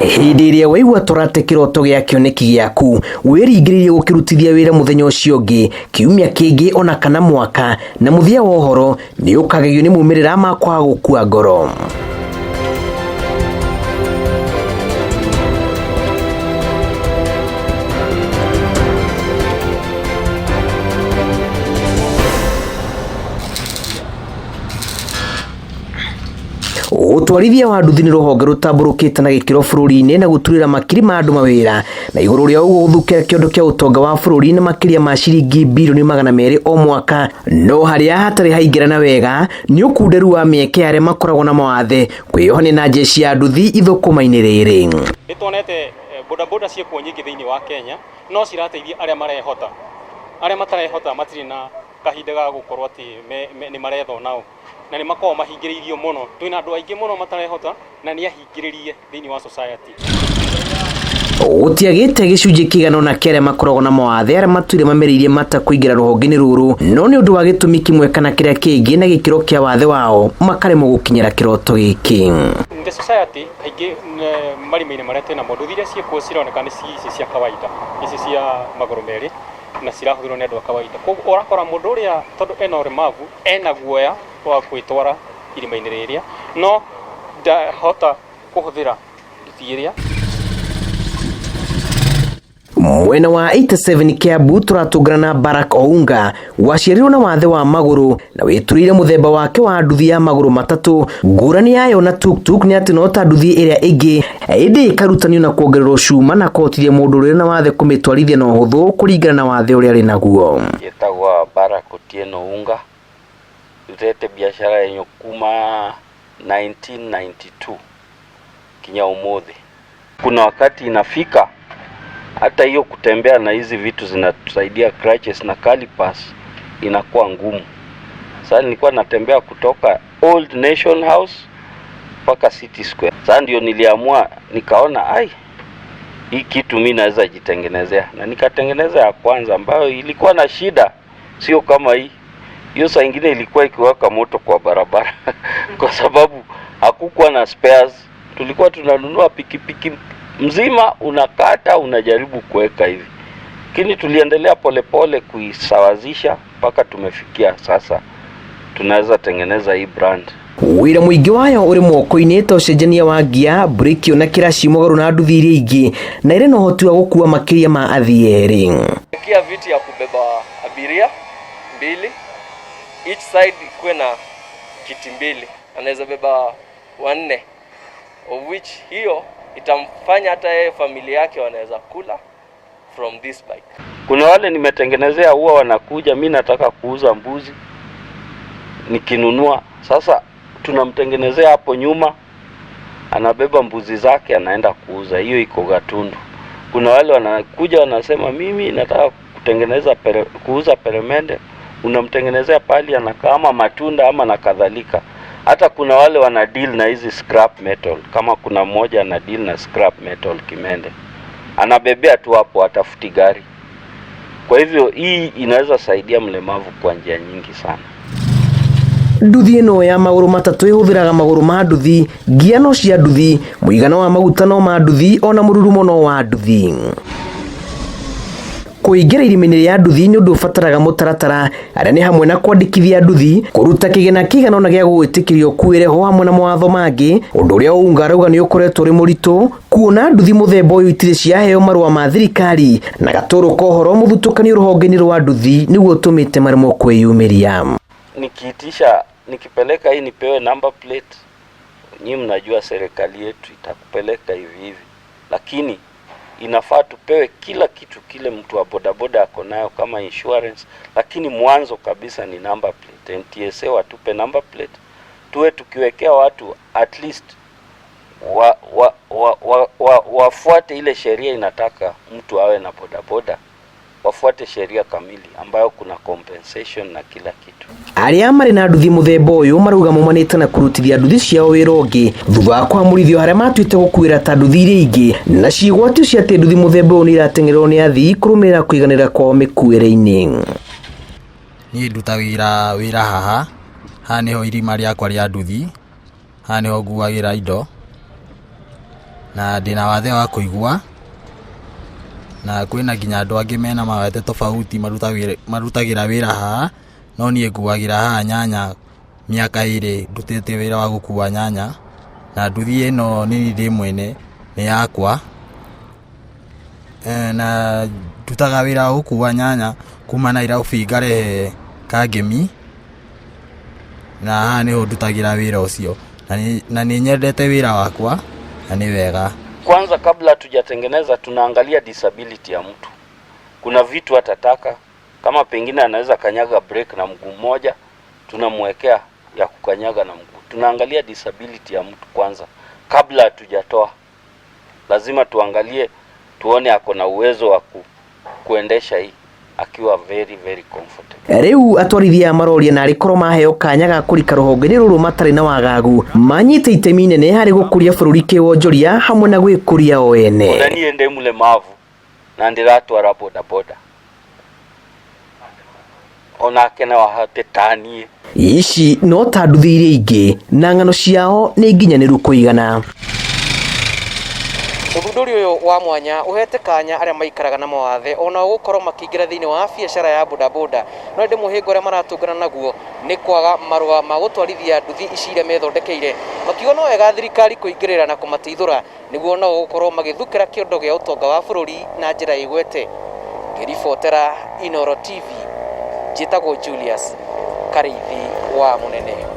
Hindi iria waigua torate kiroto gia kioneki giaku wiringiririe gukirutithia wira muthenya ucio ungi kiumia kingi ona kana mwaka na muthia wa uhoro ni ukagegio ni mumirira makwa gukua ngoro. Utwarithia wa nduthi ni ruhonge rutamburukite na gikiro bururi-ini na guturira makiri ma andu mawira na iguru ria uguo guthukira kiondo kia utonga wa bururi na makiria ma ciringi bilioni 200 o mwaka. No haria hatari haingirana wega ni ukunderu wa mieke aria makoragwo na mawathe kwiyohania na jeshi ya nduthi ithukuma-ini riri. Nitonete bodaboda ciekuo nyingi thiini wa Kenya no cirateithia aria marehota, aria matarehota matiri na kahinda ga gukorwo ati ni maretho nao na ni makorwo mahingiririo muno. Twina andu aingi muno matarehota na ni ahingiririe thiini wa society. Utiagite gicunji kigano na kere makoragwo na mawathe aria matuire mameririe mata kuingira ruhonge-ini ruru no ni undu wa gitumi kimwe kana kiria kingi na gikiro kia wathe wao makaremwo gukinyira kiroto giki. The society aingi marimi-ini maria twina mo nduthi iria ciekuo cironeka ni cia kawaida, ici cia maguru meri na cirahuthirwo ni andu a kawaida. Koguo urakora mundu uria tondu ena uremavu ena guoya wa kwitwara irima-ini riria no ndahota kuhuthira nduthi iria. Mwena wa 87 Kiambu turatungana na Barack Ounga waciarirwo na wathe wa maguru na witurire muthemba wake wa nduthi ya maguru matatu. Ngurani yayo na tuktuk ni ati no ta nduthi iria ingi indi ikarutanio na kuongererwo cuma na kuhotithia mundu uri na wathe kumitwarithia na uhuthu kuringana na wathe uria ari naguo. Yetagwa Barack Ounga tutete biashara yenye kuma 1992 kinya umuthi. Kuna wakati inafika hata hiyo kutembea na hizi vitu zinatusaidia crutches na calipers inakuwa ngumu. Sasa nilikuwa natembea kutoka Old Nation House mpaka City Square. Sasa ndio niliamua, nikaona hii kitu mimi naweza jitengenezea, na nikatengeneza ya kwanza ambayo ilikuwa na shida, sio kama hii. Hiyo saa nyingine ilikuwa ikiwaka moto kwa barabara kwa sababu hakukuwa na spares. Tulikuwa tunanunua pikipiki mzima, unakata unajaribu kuweka hivi. Lakini tuliendelea polepole kuisawazisha mpaka tumefikia sasa tunaweza tengeneza hii brand. Wira muingi wayo uri moko-ini ta ucenjania wa gia breki na kiraci mugaru na nduthi iria ingi na ire no hoti wa gukua makiria ma athii eri. Kia viti ya kubeba abiria mbili, each side ikuwe na kiti mbili, anaweza beba 4 of which hiyo itamfanya hata yeye familia yake wanaweza kula from this bike. Kuna wale nimetengenezea huwa wanakuja, mimi nataka kuuza mbuzi, nikinunua sasa tunamtengenezea hapo nyuma, anabeba mbuzi zake anaenda kuuza, hiyo iko Gatundu. Kuna wale wanakuja wanasema mimi nataka kuuza peremende, unamtengenezea pali anakaa ama matunda ama na kadhalika. Hata kuna wale wana deal na hizi scrap metal, kama kuna mmoja ana deal na scrap metal Kimende, anabebea tu hapo, atafuti gari. Kwa hivyo hii inaweza saidia mlemavu kwa njia nyingi sana. Nduthi ino ya maguru matatu ihuthiraga maguru ma nduthi, gia no cia nduthi, muigana wa maguta no ma nduthi ona mururumo no wa nduthi. Kuingira irima-ini ria nduthi ni undu ubataraga mutaratara aria ni hamwe na kwandikithia nduthi, kuruta kigena kigana ona gia gwitikirio kuire ho hamwe na mawatho mangi, undu uria Ounga arauga ni ukoretwo uri muritu kuona nduthi muthemba uyu itire ciaheo marua ma thirikari na gaturu kohoro muthutukanio ruhonge-ini rwa nduthi niguo tumite marimo kwiyumiria. Nikiitisha nikipeleka hii nipewe number plate, nyinyi mnajua serikali yetu itakupeleka hivi hivi, lakini inafaa tupewe kila kitu kile mtu wa bodaboda ako nayo kama insurance, lakini mwanzo kabisa ni number plate. NTSA watupe number plate, tuwe tukiwekea watu at least wafuate ile sheria inataka mtu awe na bodaboda, wafuate sheria kamili ambayo kuna compensation na kila kitu. Aria mari na nduthi muthemba uyu maruga mumanite na kurutithia nduthi ciao wira ungi thutha wa kwamurithio haria matuite gukuira ta nduthi iria ingi na ciigwatio cia ati nduthi muthemba uyu ni iratengererwo ni athii kurumirira kuiganira kwao mikuire-ini. Ni ndutagira wira haha niho irima riakwa ria nduthi, haha niho nguagira indo, na ndina wathe wa kuigua, na kwĩna nginya andũ angĩ mena mawathe tofauti marutagira wĩra haha, no niĩ nguagira haha nyanya miaka 2 ndutĩte wĩra wa gũkua nyanya, na nduthi ĩno nĩ ndĩ mwene nĩ yakwa, na ndutaga wĩra wa gũkua nyanya kuma Nairobi ngarehe Kangemi, na haha nĩho ndutagira wĩra ũcio, na nĩ nyendete wĩra wakwa na nĩ wega. Kwanza kabla hatujatengeneza tunaangalia disability ya mtu. Kuna vitu atataka, kama pengine anaweza kanyaga brake na mguu mmoja, tunamwekea ya kukanyaga na mguu. Tunaangalia disability ya mtu kwanza kabla hatujatoa. Lazima tuangalie tuone ako na uwezo wa kuendesha hii akiwa very comfortable. Riu atwarithia maroria na rikorwo maheo kanya ga kurika ruhonge ruru matari na wagagu manyite itemi inene hari gukuria bururi kiwonjoria hamwe na gwikuria o ene. Ona niĩ ndĩ mũlemavu na ndiratwara bodaboda, onake no ahote tanie. Ici no ta nduthi iria ingĩ na ng'ano ciao nĩ nginyaniru kuigana. Uthunduri uyu wa mwanya uhete kanya aria maikaraga na mawathe ona gukorwo makiingira thiini wa biashara ya bodaboda, no ndi muhingo aria maratungana naguo ni kwaga marua ma gutwarithia nduthi ici iria methondekeire, makiuga no wega thirikari kuingirira na kumateithura niguo no gukorwo magithukira kiondo gia utonga wa bururi na njira igwete. Ngiribotera Inooro TV, njitagwo Julius Karithi wa Munene.